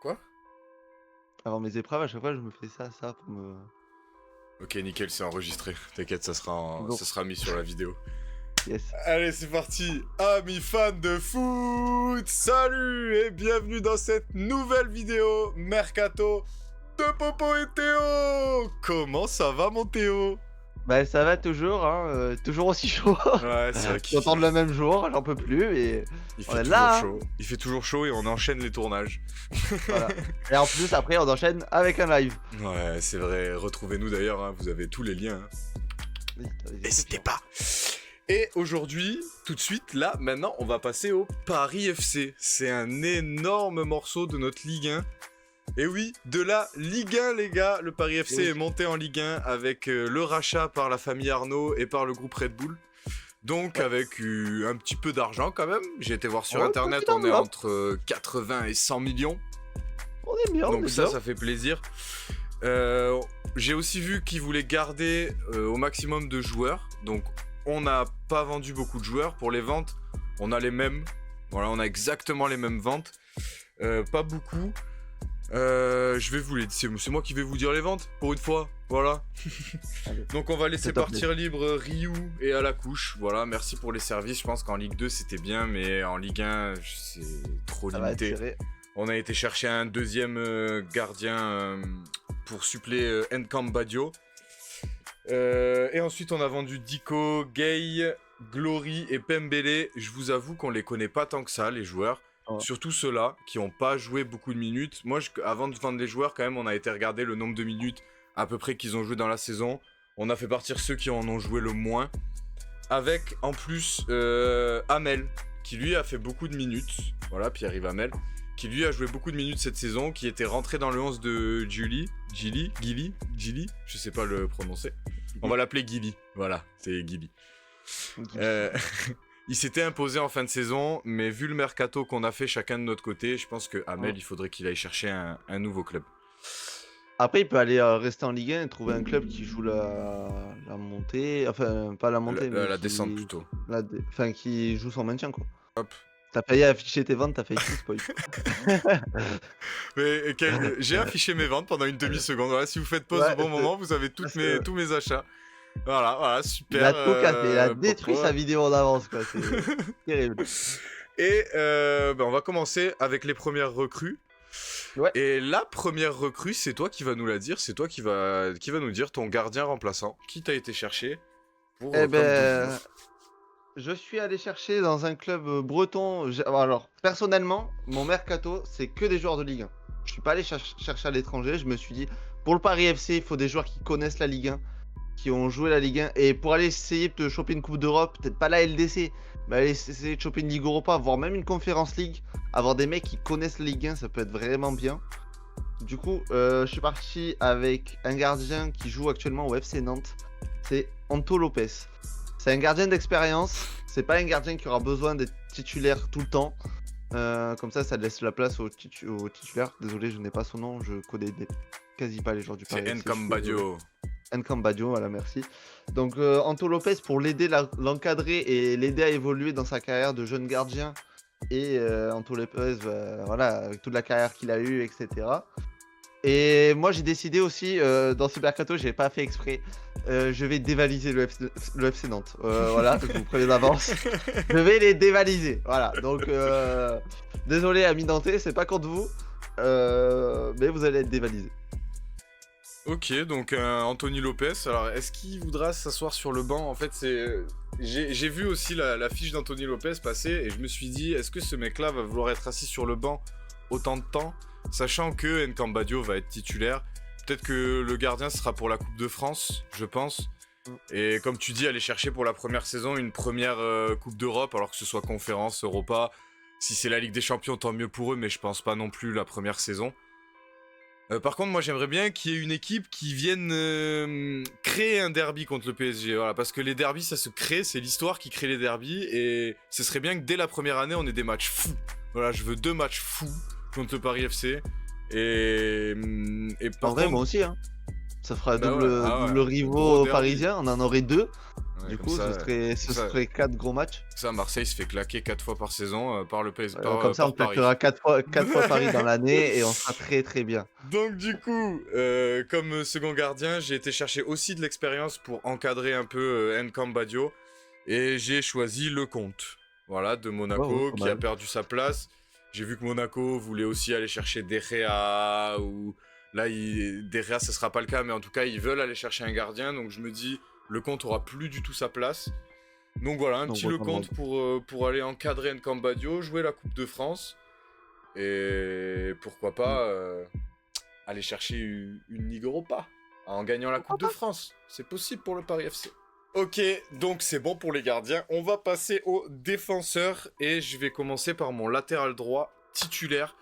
Quoi? Avant mes épreuves, à chaque fois, je me fais ça pour me... Ok, nickel, c'est enregistré. T'inquiète, Bon, ça sera mis sur la vidéo. yes. Allez, c'est parti. Amis fans de foot, salut et bienvenue dans cette nouvelle vidéo Mercato de Popo et Théo. Comment ça va, mon Théo? Bah ça va toujours, hein, toujours aussi chaud. Ouais, c'est vrai qu'il J'entends le même jour, j'en peux plus et il on fait est toujours là, hein. chaud. Il fait toujours chaud et on enchaîne les tournages. Voilà. Et en plus, après, on enchaîne avec un live. Ouais, c'est vrai. Retrouvez-nous d'ailleurs, hein, vous avez tous les liens. Oui, t'as les N'hésitez exceptions. pas. Et aujourd'hui, tout de suite, là, maintenant, on va passer au Paris FC. C'est un énorme morceau de notre Ligue 1. Et oui, de la Ligue 1, les gars. Le Paris FC Oui. est monté en Ligue 1 avec le rachat par la famille Arnaud et par le groupe Red Bull. Donc, Ouais. avec un petit peu d'argent quand même. J'ai été voir sur Ouais, Internet, petite on est enveloppe. entre 80 et 100 millions. On est bien, on Donc est ça, bien. ça fait plaisir. J'ai aussi vu qu'ils voulaient garder au maximum de joueurs. Donc on n'a pas vendu beaucoup de joueurs. Pour les ventes, on a les mêmes. Voilà, on a exactement les mêmes ventes. Pas beaucoup. Je vais vous les dire. C'est moi qui vais vous dire les ventes pour une fois. Voilà. Allez. Donc on va laisser C'est top, partir libre Ryu et à la couche. Voilà, merci pour les services. Je pense qu'en Ligue 2 c'était bien, mais en Ligue 1 c'est trop Ça va être limité. serré. On a été chercher un deuxième gardien pour suppléer Nkam Badio. Et ensuite, on a vendu Dico, Gay, Glory et Pembele. Je vous avoue qu'on les connaît pas tant que ça, les joueurs. Oh. Surtout ceux-là qui n'ont pas joué beaucoup de minutes. Moi, avant de vendre les joueurs, quand même, on a été regarder le nombre de minutes à peu près qu'ils ont joué dans la saison. On a fait partir ceux qui en ont joué le moins. Avec en plus Hamel, qui lui a fait beaucoup de minutes. Voilà, Pierre-Yves Hamel. Qui lui a joué beaucoup de minutes cette saison, qui était rentré dans le 11 de Gilly, je sais pas le prononcer. On va l'appeler Gilly, voilà, c'est Gilly. Il s'était imposé en fin de saison, mais vu le mercato qu'on a fait chacun de notre côté, je pense que Hamel, il faudrait qu'il aille chercher un nouveau club. Après, il peut aller rester en Ligue 1 et trouver un club qui joue la montée. Enfin, pas la montée, mais La qui... descente plutôt. Enfin, qui joue son maintien, quoi. Hop. T'as failli afficher tes ventes, t'as failli tout spoil. Mais j'ai affiché mes ventes pendant une demi-seconde. Voilà, si vous faites pause Ouais, au bon moment, vous avez tous mes achats. Voilà, super. Il a tout cassé, il a détruit Pourquoi sa vidéo en avance, quoi. C'est terrible. Et on va commencer avec les premières recrues. Ouais. Et la première recrue, c'est toi qui va nous la dire. C'est toi qui va nous dire ton gardien remplaçant. Qui t'a été cherché pour Eh comme ben, doublure. je suis allé chercher dans un club breton. Alors, personnellement, mon mercato, c'est que des joueurs de Ligue 1. Je suis pas allé chercher à l'étranger. Je me suis dit, pour le Paris FC, il faut des joueurs qui connaissent la Ligue 1, qui ont joué la Ligue 1. Et pour aller essayer de choper une Coupe d'Europe, peut-être pas la LDC, mais aller essayer de choper une Ligue Europa, voire même une Conference League, avoir des mecs qui connaissent la Ligue 1, ça peut être vraiment bien. Du coup, je suis parti avec un gardien qui joue actuellement au FC Nantes. C'est Anto Lopez. C'est un gardien d'expérience. C'est pas un gardien qui aura besoin d'être titulaire tout le temps. Comme ça laisse la place au titulaire. Désolé, je n'ai pas son nom. Je connais quasi pas les joueurs du Paris C'est FC. Nkam Badio. Nkam Badio, voilà, merci. Donc, Anto Lopez, pour l'aider, l'encadrer et l'aider à évoluer dans sa carrière de jeune gardien. Et Anto Lopez, voilà, avec toute la carrière qu'il a eue, etc. Et moi j'ai décidé aussi, dans ce mercato, j'ai pas fait exprès, je vais dévaliser le FC Nantes. Voilà, je vous préviens d'avance. Je vais les dévaliser. Voilà, donc désolé amis nantais, c'est pas contre vous, mais vous allez être dévalisés. Ok, donc Anthony Lopez. Alors, est-ce qu'il voudra s'asseoir sur le banc? En fait, j'ai vu aussi la fiche d'Anthony Lopez passer et je me suis dit, est-ce que ce mec-là va vouloir être assis sur le banc autant de temps, sachant que Nkam Badio va être titulaire? Peut-être que le gardien sera pour la Coupe de France, je pense. Et comme tu dis, aller chercher pour la première saison une première Coupe d'Europe, alors que ce soit Conférence, Europa. Si c'est la Ligue des Champions, tant mieux pour eux, mais je pense pas non plus la première saison. Par contre, moi j'aimerais bien qu'il y ait une équipe qui vienne créer un derby contre le PSG. Voilà, parce que les derbys ça se crée, c'est l'histoire qui crée les derbys. Et ce serait bien que dès la première année on ait des matchs fous. Voilà, je veux 2 matchs fous contre le Paris FC. Et par En vrai, contre, moi aussi, hein. Ça fera bah double ouais, ah ouais, rivaux gros derby. parisien, on en aurait deux. Ouais. Du comme coup, ce ça, serait, comme ce ça, serait 4 gros matchs. Marseille se fait claquer 4 fois par saison par le PS, Comme ça, on par Paris. claquera 4 fois Paris dans l'année et on sera très très bien. Donc du coup, comme second gardien, j'ai été chercher aussi de l'expérience pour encadrer un peu Nkamb Badio. Et j'ai choisi Lecomte, voilà, de Ouais, ouais, Monaco, pas qui a mal. perdu sa place. J'ai vu que Monaco voulait aussi aller chercher De Gea, ou là, De Gea, ce sera pas le cas, mais en tout cas, ils veulent aller chercher un gardien. Donc je me dis, Lecomte aura plus du tout sa place. Donc voilà, un Donc, petit autant Lecomte pour aller encadrer Nkamb Badio, jouer la Coupe de France. Et pourquoi pas aller chercher une Ligue Europa en gagnant la Coupe de France. C'est possible pour le Paris FC. Ok, donc c'est bon pour les gardiens. On va passer aux défenseurs et je vais commencer par mon latéral droit titulaire.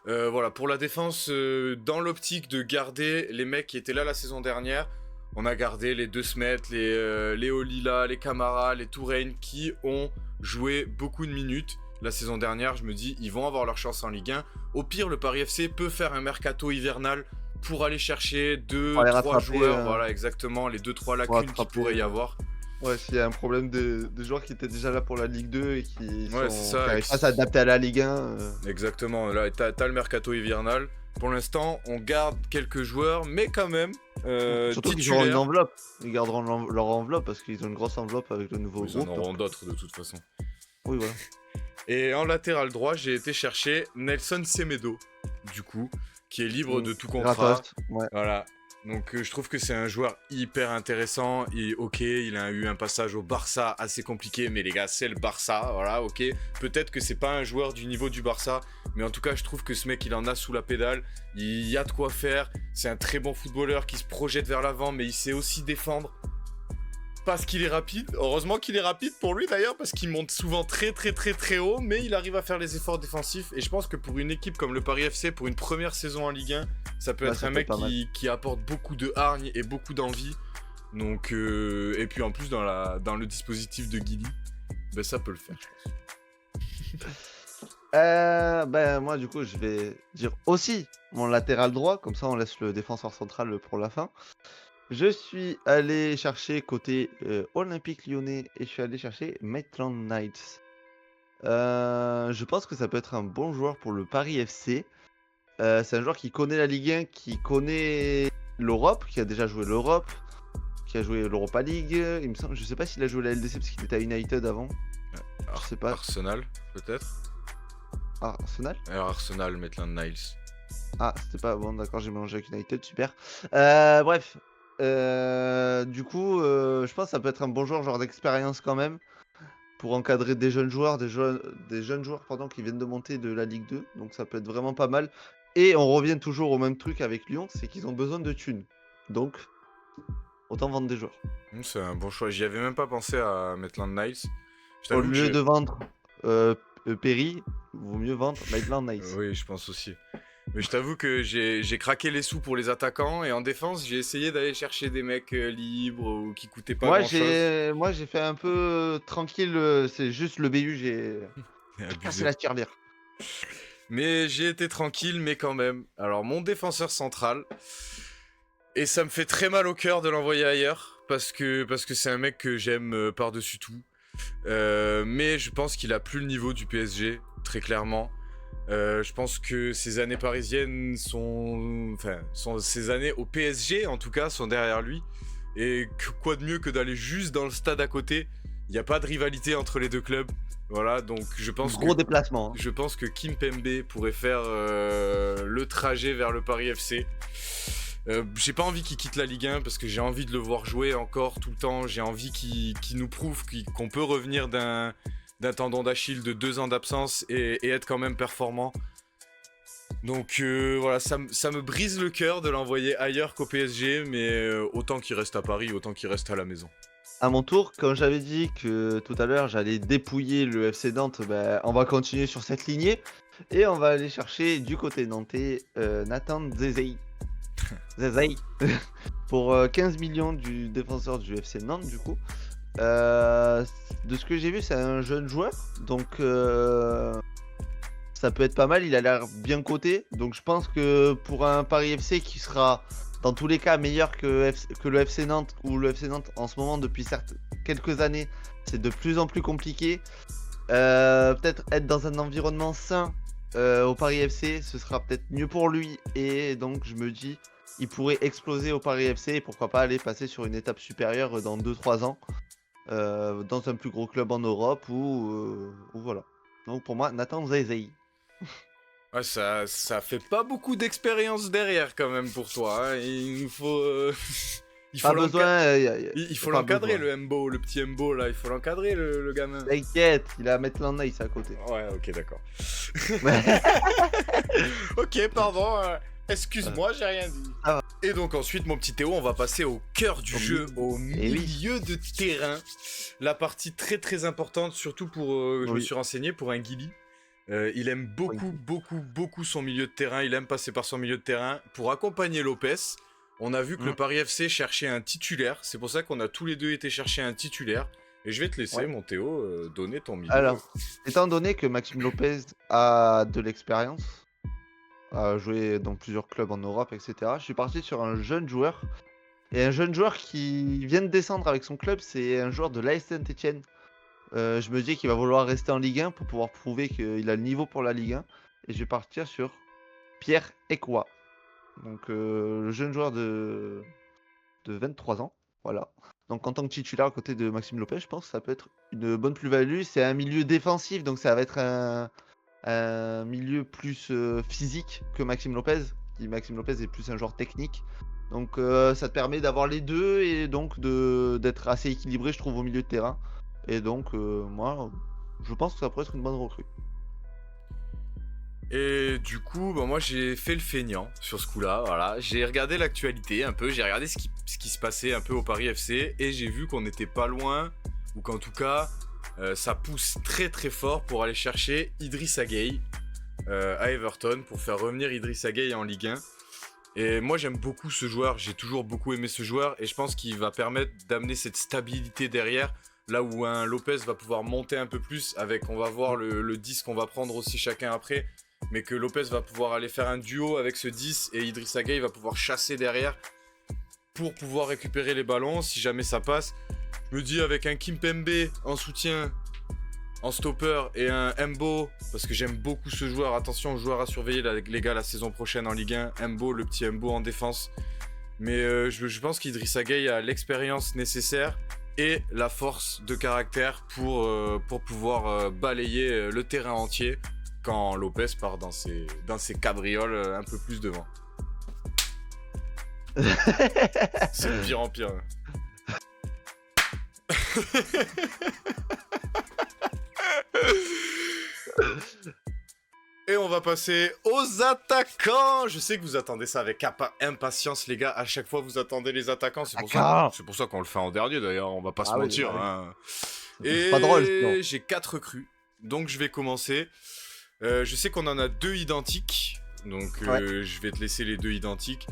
Voilà, pour la défense, dans l'optique de garder les mecs qui étaient là la saison dernière, on a gardé les De Smet, les Olila, les Camara, les Touraine qui ont joué beaucoup de minutes. La saison dernière, je me dis, ils vont avoir leur chance en Ligue 1. Au pire, le Paris FC peut faire un mercato hivernal pour aller chercher 2-3 joueurs. Voilà, exactement, les 2-3 lacunes qu'il pourrait y avoir. Ouais, s'il y a un problème de joueurs qui étaient déjà là pour la Ligue 2 et qui n'arrivent pas à s'adapter à la Ligue 1. Exactement, là, t'as le mercato hivernal. Pour l'instant, on garde quelques joueurs, mais quand même, surtout qu'ils auront une enveloppe. Ils garderont leur enveloppe parce qu'ils ont une grosse enveloppe avec le nouveau groupe. Ils en auront d'autres de toute façon. Oui, voilà. Et en latéral droit, j'ai été chercher Nelson Semedo, du coup, qui est libre de tout contrat. Ouais. Voilà. Donc je trouve que c'est un joueur hyper intéressant. Ok, il a eu un passage au Barça assez compliqué, mais les gars, c'est le Barça. Voilà, ok. Peut-être que c'est pas un joueur du niveau du Barça, mais en tout cas, je trouve que ce mec, il en a sous la pédale. Il y a de quoi faire. C'est un très bon footballeur qui se projette vers l'avant, mais il sait aussi défendre. Parce qu'il est rapide, heureusement qu'il est rapide pour lui d'ailleurs, parce qu'il monte souvent très haut, mais il arrive à faire les efforts défensifs. Et je pense que pour une équipe comme le Paris FC, pour une première saison en Ligue 1, ça peut être un mec qui apporte beaucoup de hargne et beaucoup d'envie. Donc, et puis en plus dans le dispositif de Guili, ben ça peut le faire, je pense. Moi du coup je vais dire aussi mon latéral droit, comme ça on laisse le défenseur central pour la fin. Je suis allé chercher côté Olympique Lyonnais et je suis allé chercher Maitland Niles. Je pense que ça peut être un bon joueur pour le Paris FC. C'est un joueur qui connaît la Ligue 1, qui connaît l'Europe, qui a déjà joué l'Europe, qui a joué l'Europa League. Il me semble, je sais pas s'il a joué la LDC parce qu'il était à United avant. Je sais pas. Arsenal, peut-être. Arsenal. Alors Arsenal, Maitland Niles. Ah, c'était pas bon, d'accord, j'ai mélangé avec United, super. Bref. Du coup, je pense que ça peut être un bon joueur, genre d'expérience quand même, pour encadrer des jeunes joueurs, des jeunes joueurs qui viennent de monter de la Ligue 2. Donc ça peut être vraiment pas mal. Et on revient toujours au même truc avec Lyon, c'est qu'ils ont besoin de thunes. Donc, autant vendre des joueurs. C'est un bon choix. J'y avais même pas pensé à Maitland Niles. Au lieu de vendre Perry, il vaut mieux vendre Maitland Niles. Oui, je pense aussi. Mais je t'avoue que j'ai craqué les sous pour les attaquants et en défense, j'ai essayé d'aller chercher des mecs libres ou qui coûtaient pas grand-chose. Moi, j'ai fait un peu tranquille, c'est juste le BU, j'ai cassé la tirelire. Mais j'ai été tranquille, mais quand même. Alors, mon défenseur central, et ça me fait très mal au cœur de l'envoyer ailleurs, parce que c'est un mec que j'aime par-dessus tout. Mais je pense qu'il a plus le niveau du PSG, très clairement. Je pense que ces années parisiennes ces années au PSG en tout cas sont derrière lui. Et quoi de mieux que d'aller juste dans le stade à côté. Il n'y a pas de rivalité entre les deux clubs. Voilà, donc je pense déplacement. Je pense que Kimpembe pourrait faire le trajet vers le Paris FC. J'ai pas envie qu'il quitte la Ligue 1 parce que j'ai envie de le voir jouer encore tout le temps. J'ai envie qu'il nous prouve qu'on peut revenir d'un tendon d'Achille de 2 ans d'absence et être quand même performant. Donc voilà, ça me brise le cœur de l'envoyer ailleurs qu'au PSG, mais autant qu'il reste à Paris, autant qu'il reste à la maison. À mon tour, quand j'avais dit que tout à l'heure j'allais dépouiller le FC Nantes, on va continuer sur cette lignée et on va aller chercher du côté nantais Nathan Zezei. Pour 15 millions du défenseur du FC Nantes du coup. De ce que j'ai vu, c'est un jeune joueur, donc ça peut être pas mal. Il a l'air bien coté, donc je pense que pour un Paris FC qui sera dans tous les cas meilleur que le FC Nantes, ou le FC Nantes en ce moment depuis certes quelques années, c'est de plus en plus compliqué. Peut-être être dans un environnement sain au Paris FC, ce sera peut-être mieux pour lui. Et donc je me dis, il pourrait exploser au Paris FC et pourquoi pas aller passer sur une étape supérieure dans 2-3 ans dans un plus gros club en Europe ou voilà. Donc pour moi, Nathan Zezei. Ouais, ça fait pas beaucoup d'expérience derrière quand même pour toi. Hein. Il nous faut. Il faut Pas besoin, il faut pas l'encadrer, besoin. le Mbo, le petit Mbo là. Il faut l'encadrer, le gamin. T'inquiète, il a Maitland Nice à côté. Ouais, ok, d'accord. Ok, pardon. Excuse-moi, j'ai rien dit. Ça va. Et donc ensuite, mon petit Théo, on va passer au cœur du jeu, au Eh oui. milieu de terrain. La partie très très importante, surtout pour, je me Oui. suis renseigné, pour un Guili. Il aime beaucoup son milieu de terrain. Il aime passer par son milieu de terrain pour accompagner Lopez. On a vu que le Paris FC cherchait un titulaire. C'est pour ça qu'on a tous les deux été chercher un titulaire. Et je vais te laisser, Ouais. mon Théo, donner ton milieu. Alors, étant donné que Maxime Lopez a de l'expérience, a joué dans plusieurs clubs en Europe, etc., je suis parti sur un jeune joueur. Et un jeune joueur qui vient de descendre avec son club, c'est un joueur de l'AS Saint-Etienne. Je me dis qu'il va vouloir rester en Ligue 1 pour pouvoir prouver qu'il a le niveau pour la Ligue 1. Et je vais partir sur Pierre Ekwa. Donc le jeune joueur de 23 ans. Voilà. Donc en tant que titulaire à côté de Maxime Lopez, je pense que ça peut être une bonne plus-value. C'est un milieu défensif, donc ça va être un milieu plus physique que Maxime Lopez. Maxime Lopez est plus un joueur technique. Donc ça te permet d'avoir les deux et donc d'être assez équilibré, je trouve, au milieu de terrain. Et donc moi, je pense que ça pourrait être une bonne recrue. Et du coup, bah, moi j'ai fait le feignant sur ce coup-là, voilà. J'ai regardé l'actualité un peu, j'ai regardé ce qui se passait un peu au Paris FC et j'ai vu qu'on n'était pas loin, ou qu'en tout cas, ça pousse très très fort pour aller chercher Idrissa Gueye à Everton, pour faire revenir Idrissa Gueye en Ligue 1. Et moi j'aime beaucoup ce joueur, j'ai toujours beaucoup aimé ce joueur et je pense qu'il va permettre d'amener cette stabilité derrière, là où un Lopez va pouvoir monter un peu plus avec, on va voir le 10 qu'on va prendre aussi chacun après, mais que Lopez va pouvoir aller faire un duo avec ce 10 et Idrissa Gueye va pouvoir chasser derrière pour pouvoir récupérer les ballons si jamais ça passe. Je me dis avec un Kimpembe en soutien, en stopper, et un Mbo, parce que j'aime beaucoup ce joueur, attention, joueur à surveiller les gars la saison prochaine en Ligue 1, Mbo, le petit Mbo en défense. Mais je pense qu'Idrissa Gueye a l'expérience nécessaire et la force de caractère pour pouvoir balayer le terrain entier quand Lopez part dans ses cabrioles un peu plus devant. C'est de pire en pire. Et on va passer aux attaquants. Je sais que vous attendez ça avec impatience, les gars. À chaque fois, vous attendez les attaquants. C'est pour ça qu'on le fait en dernier, d'ailleurs. On va pas se mentir. Oui. Hein. C'est pas drôle, sinon. J'ai 4 recrues. Donc, je vais commencer. Je sais qu'on en a 2 identiques. Donc, je vais te laisser les 2 identiques.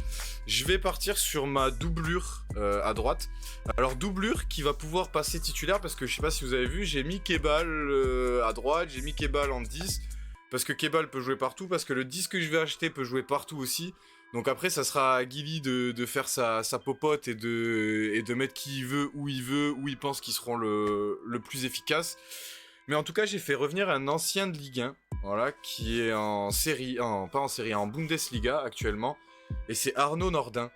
Je vais partir sur ma doublure à droite. Alors, doublure qui va pouvoir passer titulaire parce que je sais pas si vous avez vu, j'ai mis Kebal à droite, j'ai mis Kebal en 10. Parce que Kebal peut jouer partout, parce que le 10 que je vais acheter peut jouer partout aussi. Donc après, ça sera à Guili de faire sa popote et de mettre qui il veut, où il pense qu'ils seront le plus efficaces. Mais en tout cas, j'ai fait revenir un ancien de Ligue 1, voilà, qui est en Bundesliga actuellement. Et c'est Arnaud Nordin.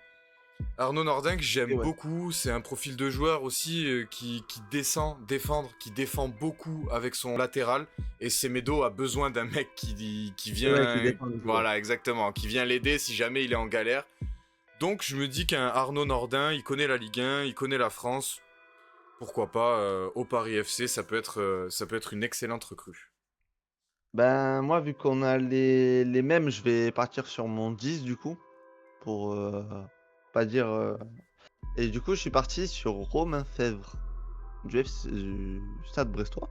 Arnaud Nordin que j'aime beaucoup, c'est un profil de joueur aussi qui descend défendre, qui défend beaucoup avec son latéral, et Semedo a besoin d'un mec qui vient, voilà exactement, qui vient l'aider si jamais il est en galère. Donc je me dis qu'un Arnaud Nordin, il connaît la Ligue 1, il connaît la France, pourquoi pas au Paris FC, ça peut être une excellente recrue. Ben moi vu qu'on a les mêmes, je vais partir sur mon 10 du coup, pour pas dire... Et du coup je suis parti sur Romain Fèvre, du Stade Brestois.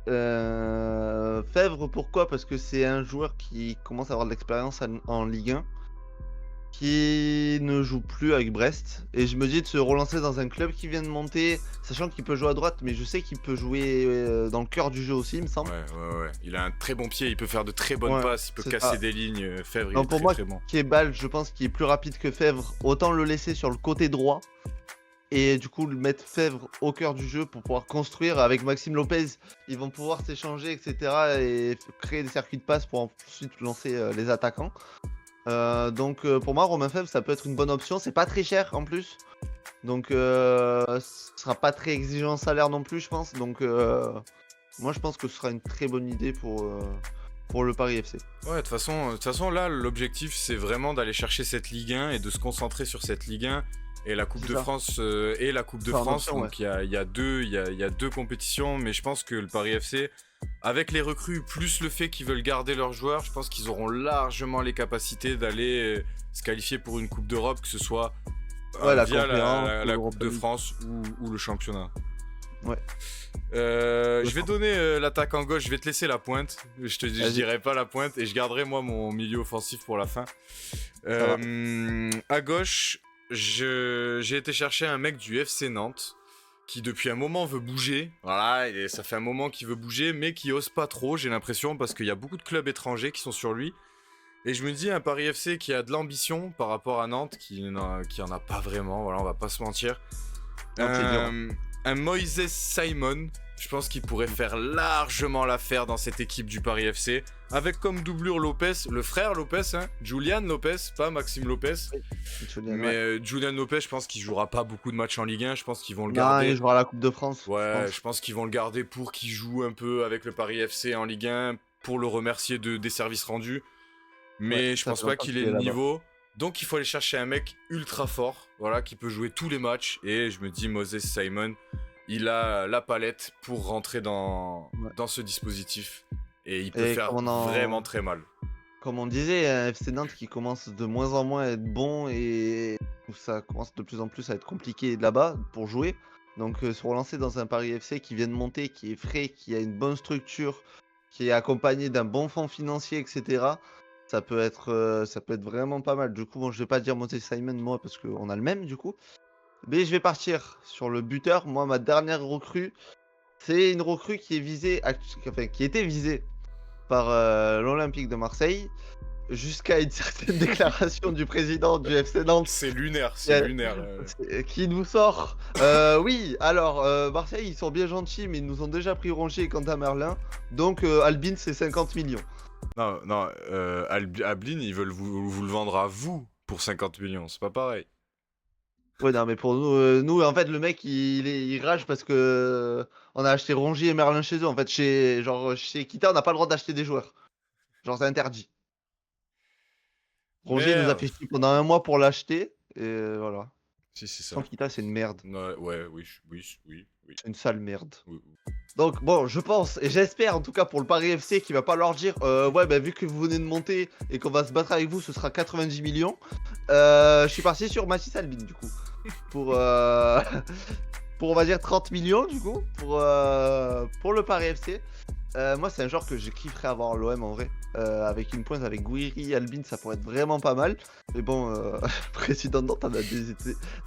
Fèvre pourquoi? Parce que c'est un joueur qui commence à avoir de l'expérience en Ligue 1. qui ne joue plus avec Brest. Et je me dis de se relancer dans un club qui vient de monter, sachant qu'il peut jouer à droite, mais je sais qu'il peut jouer dans le cœur du jeu aussi, il me semble. Ouais. Il a un très bon pied, il peut faire de très bonnes Ouais, passes, il peut c'est casser ça. des lignes. Fèvre, il Donc est pour très moi, très bon. Kebal, je pense qu'il est plus rapide que Fèvre. Autant le laisser sur le côté droit. Et du coup, le mettre Fèvre au cœur du jeu pour pouvoir construire avec Maxime Lopez. Ils vont pouvoir s'échanger, etc. Et créer des circuits de passe pour ensuite lancer les attaquants. Donc pour moi, Romain Fèvre, ça peut être une bonne option. C'est pas très cher en plus. Donc ce sera pas très exigeant en salaire non plus, je pense. Donc moi, je pense que ce sera une très bonne idée pour le Paris FC. Ouais, de toute façon, là, l'objectif, c'est vraiment d'aller chercher cette Ligue 1 et de se concentrer sur cette Ligue 1 et la Coupe C'est de ça. France et la Coupe de C'est en France. option, Donc, il y a deux compétitions, mais je pense que le Paris FC, avec les recrues, plus le fait qu'ils veulent garder leurs joueurs, je pense qu'ils auront largement les capacités d'aller se qualifier pour une Coupe d'Europe, que ce soit Ouais, la via conférence, la Coupe l'Europa de League. France ou le championnat. Ouais. Je vais donner l'attaque en gauche, je vais te laisser la pointe. Je Vas-y. dirai pas la pointe et je garderai moi mon milieu offensif pour la fin. Ça va. À gauche, j'ai été chercher un mec du FC Nantes qui depuis un moment veut bouger. Voilà, et ça fait un moment qu'il veut bouger, mais qui ose pas trop, j'ai l'impression, parce qu'il y a beaucoup de clubs étrangers qui sont sur lui. Et je me dis, un Paris FC qui a de l'ambition par rapport à Nantes, qui en a pas vraiment, voilà, on va pas se mentir. Nantes, c'est dur. Un Moises Simon, je pense qu'il pourrait faire largement l'affaire dans cette équipe du Paris FC, avec comme doublure Lopez, le frère Lopez, hein, Julian Lopez, pas Maxime Lopez. Julian, Mais ouais. Julian Lopez, je pense qu'il jouera pas beaucoup de matchs en Ligue 1, je pense qu'ils vont le Non, garder. il jouera à la Coupe de France. Ouais, je pense qu'ils vont le garder pour qu'il joue un peu avec le Paris FC en Ligue 1, pour le remercier des services rendus. Mais Ouais, je ça pense fait pas longtemps qu'il qu'il ait est le là-bas. niveau. Donc il faut aller chercher un mec ultra fort, voilà, qui peut jouer tous les matchs. Et je me dis, Moses Simon, il a la palette pour rentrer dans ce dispositif. Et il peut Et faire vraiment très mal. comme on disait, un FC Nantes qui commence de moins en moins à être bon et où ça commence de plus en plus à être compliqué là-bas pour jouer. Donc se relancer dans un Paris FC qui vient de monter, qui est frais, qui a une bonne structure, qui est accompagné d'un bon fonds financier, etc. Ça peut être vraiment pas mal. Du coup, bon, je vais pas dire Moses Simon moi parce qu'on a le même du coup. Mais je vais partir sur le buteur. Moi, ma dernière recrue, c'est une recrue qui est qui était visée par l'Olympique de Marseille jusqu'à une certaine déclaration du président du FC Nantes C'est lunaire, qui, c'est lunaire. qui nous sort oui, alors Marseille ils sont bien gentils mais ils nous ont déjà pris Rongier et Quentin Merlin donc Albin c'est 50 millions. Non, Ablin, ils veulent vous le vendre à vous pour 50 millions, c'est pas pareil. Ouais, non, mais pour nous en fait le mec il rage parce que on a acheté Rongier et Merlin chez eux en fait chez Kita on n'a pas le droit d'acheter des joueurs, genre c'est interdit. Rongier nous a Merde. fait chier pendant un mois pour l'acheter et voilà. Si, c'est ça. Sans Kita c'est une merde. Ouais, oui. C'est une sale merde. Oui. Donc bon, je pense et j'espère en tout cas pour le Paris FC qu'il va pas leur dire ouais bah vu que vous venez de monter et qu'on va se battre avec vous, ce sera 90 millions. Je suis parti sur Mathis Albin du coup pour pour on va dire 30 millions du coup pour le Paris FC. Moi c'est un joueur que je kifferais avoir à l'OM en vrai. Avec une pointe avec Gouiri, Albin ça pourrait être vraiment pas mal. Mais bon, le président de Nantes en a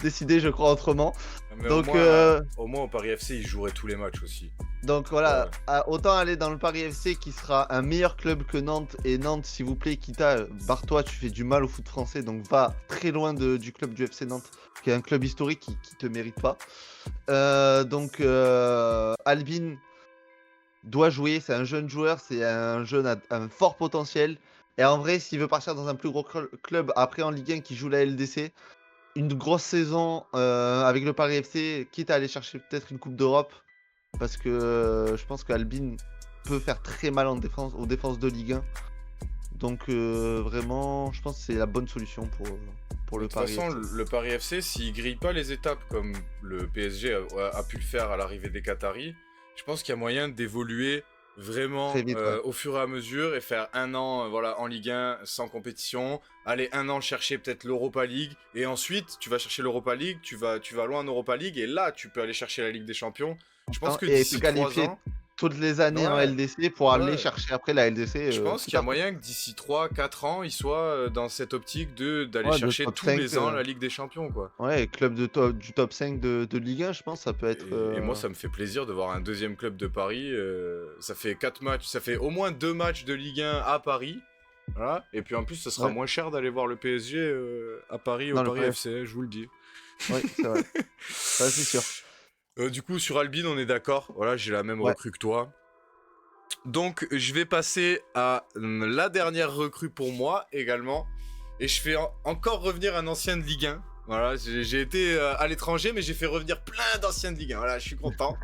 décidé je crois autrement. Mais Donc au moins au Paris FC, ils joueraient tous les matchs aussi. Donc voilà, autant aller dans le Paris FC qui sera un meilleur club que Nantes. Et Nantes, s'il vous plaît, Kita, barre-toi, tu fais du mal au foot français. Donc va très loin du club du FC Nantes, qui est un club historique qui te mérite pas. Donc Albin doit jouer, c'est un jeune joueur, c'est un jeune à un fort potentiel. Et en vrai, s'il veut partir dans un plus gros club après en Ligue 1 qui joue la LDC, une grosse saison avec le Paris FC, quitte à aller chercher peut-être une Coupe d'Europe. Parce que je pense qu'Albin peut faire très mal en défense, aux défenses de Ligue 1. Donc vraiment, je pense que c'est la bonne solution pour le Paris. De toute façon, le Paris FC, s'il grille pas les étapes comme le PSG a pu le faire à l'arrivée des Qataris, je pense qu'il y a moyen d'évoluer vraiment Très vite, ouais. au fur et à mesure et faire un an voilà, en Ligue 1 sans compétition, aller un an chercher peut-être l'Europa League et ensuite tu vas chercher l'Europa League, tu vas loin en Europa League et là tu peux aller chercher la Ligue des Champions. Je pense que Et d'ici 3 ans, toutes les années en Ouais, LDC pour aller ouais. chercher après la LDC Je pense qu'il petit y a à petit. moyen que d'ici 3 4 ans, il soit dans cette optique d'aller Ouais, de chercher top tous 5, les ans la Ligue des Champions, quoi. ouais, club du top 5 de Ligue 1, je pense, ça peut être. Et moi, ça me fait plaisir de voir un deuxième club de Paris. Ça fait 4 matchs, ça fait au moins 2 matchs de Ligue 1 à Paris. Voilà. Et puis en plus, ça sera Ouais, moins cher d'aller voir le PSG à Paris, au dans le Paris Paris FC. FC, je vous le dis. Oui, c'est vrai. Ça, c'est sûr. Du coup, sur Albin, on est d'accord. Voilà, j'ai la même Ouais. recrue que toi. Donc, je vais passer à la dernière recrue pour moi également. Et je fais encore revenir un ancien de Ligue 1. Voilà, j'ai été à l'étranger, mais j'ai fait revenir plein d'anciens de Ligue 1. Voilà, je suis content.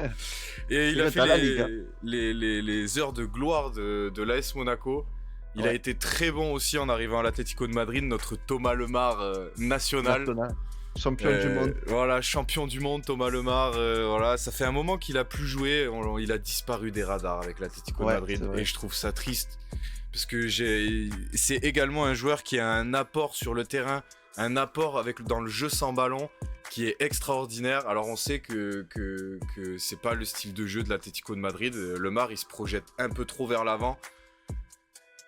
Et il Et a là, fait t'as la Ligue 1 les heures de gloire de l'AS Monaco. Il a ouais, été très bon aussi en arrivant à l'Atlético de Madrid, notre Thomas Lemar national. national. Champion du monde. Voilà, champion du monde, Thomas Lemar. Voilà, ça fait un moment qu'il a plus joué. Il a disparu des radars avec l'Atlético de Ouais, Madrid c'est et vrai. je trouve ça triste parce que c'est également un joueur qui a un apport sur le terrain, un apport dans le jeu sans ballon qui est extraordinaire. Alors on sait que c'est pas le style de jeu de l'Atlético de Madrid. Lemar, il se projette un peu trop vers l'avant.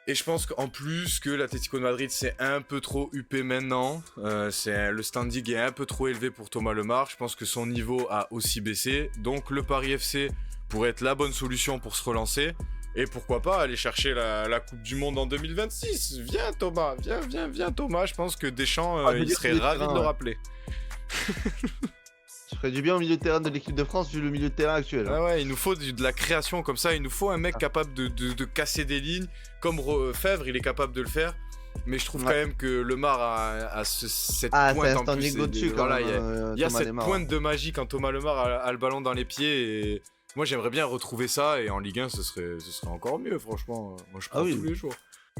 Et je pense qu'en plus que l'Atlético de Madrid c'est un peu trop huppé maintenant, le standing est un peu trop élevé pour Thomas Lemar, je pense que son niveau a aussi baissé, donc le Paris FC pourrait être la bonne solution pour se relancer, et pourquoi pas aller chercher la Coupe du Monde en 2026. Viens Thomas, viens Thomas, je pense que Deschamps, Ah, il délire serait milieu de ravi de terrain, le ouais. rappeler. Tu ferais du bien au milieu de terrain de l'équipe de France vu le milieu de terrain actuel, hein. Ah ouais, il nous faut de la création comme ça, il nous faut un mec Ah. capable de casser des lignes, comme Fèvre, il est capable de le faire. Mais je trouve quand Ouais. même que Lemar a cette Ah, c'est pointe un en plus. standing au-dessus quand Voilà, même, il y a Thomas cette Lemar. pointe de magie quand Thomas Lemar a le ballon dans les pieds. Et moi, j'aimerais bien retrouver ça. Et en Ligue 1, ce serait encore mieux, franchement. Moi, je Ah prends tous oui. les jours.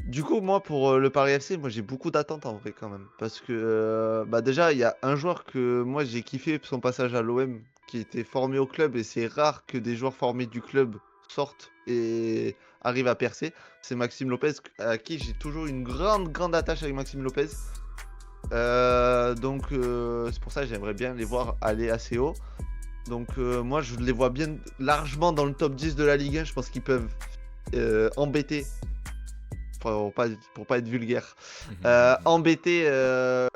Du coup, moi, pour le Paris FC, moi j'ai beaucoup d'attentes en vrai quand même. Parce que, bah déjà, il y a un joueur que moi j'ai kiffé son passage à l'OM, qui était formé au club, et c'est rare que des joueurs formés du club sortent et arrivent à percer. C'est Maxime Lopez, à qui j'ai toujours une grande attache avec Maxime Lopez. Donc, c'est pour ça que j'aimerais bien les voir aller assez haut. Donc, moi, je les vois bien largement dans le top 10 de la Ligue 1. Je pense qu'ils peuvent embêter pour pas être vulgaire, embêter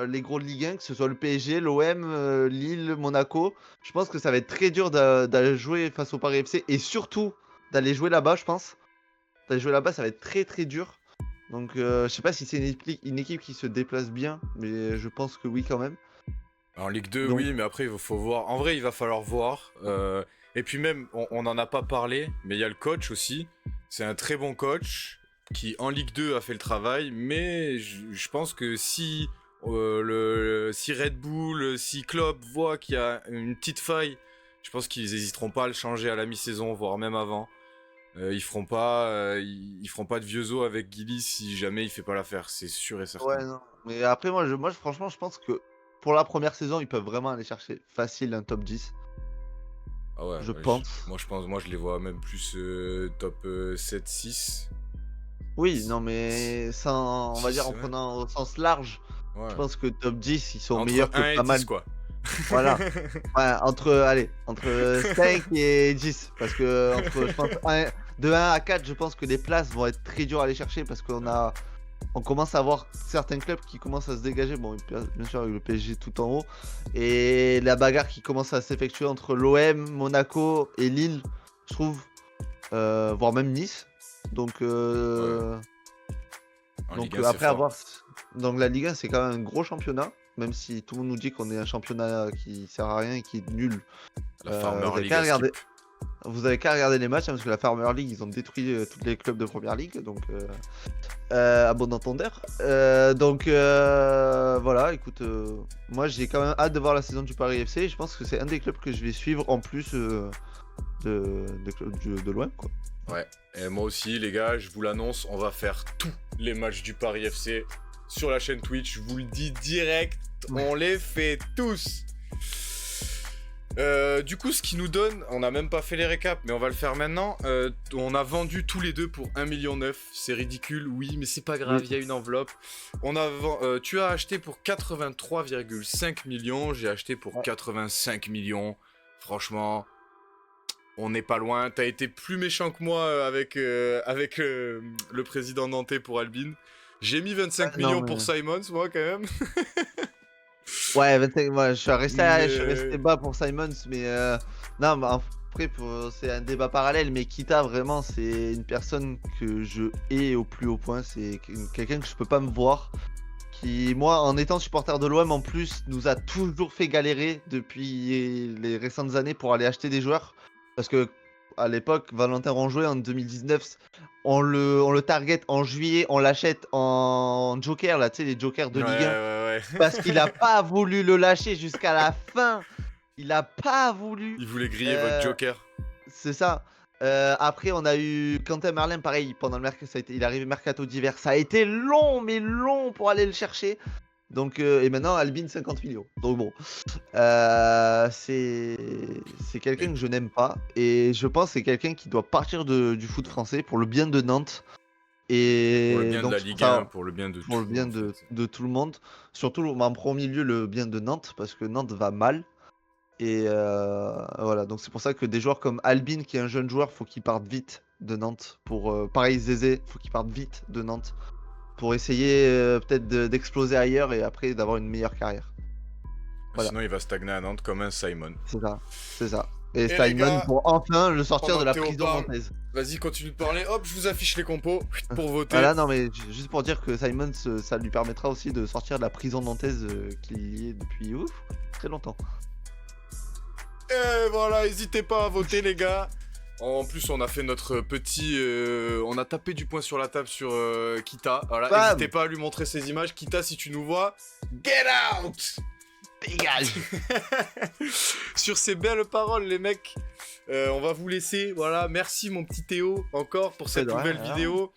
les gros de Ligue 1, que ce soit le PSG, l'OM, Lille, Monaco. Je pense que ça va être très dur d'aller jouer face au Paris FC et surtout d'aller jouer là-bas, je pense. D'aller jouer là-bas, ça va être très dur. Donc je sais pas si c'est une équipe qui se déplace bien, mais je pense que oui quand même. En Ligue 2, Donc oui, mais après, il faut voir. En vrai, il va falloir voir. Et puis même, on n'en a pas parlé, mais il y a le coach aussi. C'est un très bon coach qui, en Ligue 2, a fait le travail. Mais je pense que si si Red Bull, si Klopp voit qu'il y a une petite faille, je pense qu'ils n'hésiteront pas à le changer à la mi-saison, voire même avant. Ils feront pas de vieux os avec Gilly si jamais il fait pas l'affaire, c'est sûr et ouais certain. non. Mais après franchement je pense que pour la première saison ils peuvent vraiment aller chercher facile un top 10. Ah ouais, Je pense. moi je les vois même plus top 7-6. Oui, non, mais sans, on va dire 6, en ouais. prenant au sens large, je Ouais. pense que top 10, ils sont Entre meilleurs que 1 et pas mal. 10 quoi. Voilà. Ouais, entre 5 et 10. Parce que je pense, de 1 à 4, je pense que les places vont être très dures à aller chercher parce on commence à voir certains clubs qui commencent à se dégager. Bon, bien sûr, avec le PSG tout en haut. Et la bagarre qui commence à s'effectuer entre l'OM, Monaco et Lille, je trouve, voire même Nice. Donc, Ouais, en Ligue 1 c'est après fort. avoir. Donc la Ligue 1 c'est quand même un gros championnat, même si tout le monde nous dit qu'on est un championnat qui sert à rien et qui est nul. La Farmer Vous avez League qu'à à regarder. skip. Vous avez qu'à regarder les matchs hein, parce que la Farmer League ils ont détruit tous les clubs de première ligue, donc à bon entendeur. Voilà, écoute, moi j'ai quand même hâte de voir la saison du Paris FC. Je pense que c'est un des clubs que je vais suivre en plus des clubs de l'OM quoi. Ouais, et moi aussi les gars, je vous l'annonce, on va faire tous les matchs du Paris FC sur la chaîne Twitch, je vous le dis direct, on les fait tous. Du coup, ce qui nous donne, on n'a même pas fait les récaps, mais on va le faire maintenant. On a vendu tous les deux pour 1,9 million. C'est ridicule, oui, mais c'est pas grave, il y a une enveloppe. Tu as acheté pour 83,5 millions, j'ai acheté pour Ouais. 85 millions. Franchement, on n'est pas loin. T'as été plus méchant que moi avec le président nantais pour Albin. J'ai mis 25 Non, millions mais... pour Simons, moi, quand même. Ouais, 25, moi, je suis resté Mais... bas pour Simons, mais non, mais après, c'est un débat parallèle, mais Kita, vraiment, c'est une personne que je hais au plus haut point. C'est quelqu'un que je peux pas me voir. Qui, moi, en étant supporter de l'OM, en plus, nous a toujours fait galérer depuis les récentes années pour aller acheter des joueurs. Parce que à l'époque, Valentin Ronjouet, en 2019, on le target en juillet, on l'achète en joker, là, tu sais, les jokers de Ouais, Ligue 1. ouais, Parce ouais. qu'il a pas voulu le lâcher jusqu'à la fin. Il a pas voulu. Il voulait griller votre Euh, Joker. c'est ça. Après, on a eu Quentin Merlin, pareil, pendant le mercato, il est arrivé mercato d'hiver. Ça a été long, mais long pour aller le chercher. Donc, et maintenant, Albin, 50 millions. Donc bon, c'est quelqu'un que je n'aime pas. Et je pense que c'est quelqu'un qui doit partir du foot français pour le bien de Nantes. Et Pour le bien de donc, la c'est pour Ligue 1, ça, pour le bien de pour le tout, bien en fait. de tout le monde. Surtout, en premier lieu, le bien de Nantes, parce que Nantes va mal. Et voilà, donc c'est pour ça que des joueurs comme Albin, qui est un jeune joueur, faut qu'il parte vite de Nantes. Pareil, Zézé, faut qu'il parte vite de Nantes. Pour essayer peut-être d'exploser ailleurs et après d'avoir une meilleure carrière. Voilà, Sinon, il va stagner à Nantes comme un Simon. c'est ça. C'est ça. Et Et les Simon gars, pour enfin le sortir pendant de que la Théo prison parle, nantaise. vas-y, continue de parler. Hop, je vous affiche les compos pour voter. Voilà, non mais juste pour dire que Simon, ça lui permettra aussi de sortir de la prison nantaise qu'il y est depuis très longtemps. Et voilà, n'hésitez pas à voter, les gars. En plus, on a fait notre petit... on a tapé du poing sur la table sur Kita. Voilà, Bam. n'hésitez pas à lui montrer ces images. Kita, si tu nous vois, get out. Dégage. Sur ces belles paroles, les mecs, on va vous laisser. Voilà, merci mon petit Théo encore pour cette de rien, nouvelle alors. vidéo.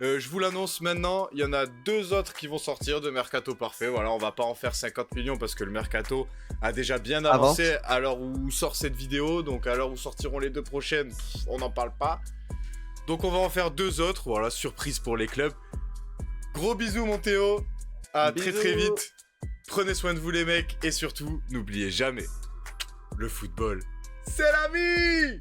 Je vous l'annonce maintenant, il y en a 2 autres qui vont sortir de Mercato Parfait. Voilà, on va pas en faire 50 millions parce que le Mercato a déjà bien avancé à l'heure où sort cette vidéo. Donc à l'heure où sortiront les 2 prochaines, on n'en parle pas. Donc on va en faire 2 autres. Voilà, surprise pour les clubs. Gros bisous mon Théo. À très très Bisous. vite. Prenez soin de vous les mecs. Et surtout, n'oubliez jamais, le football, c'est la vie.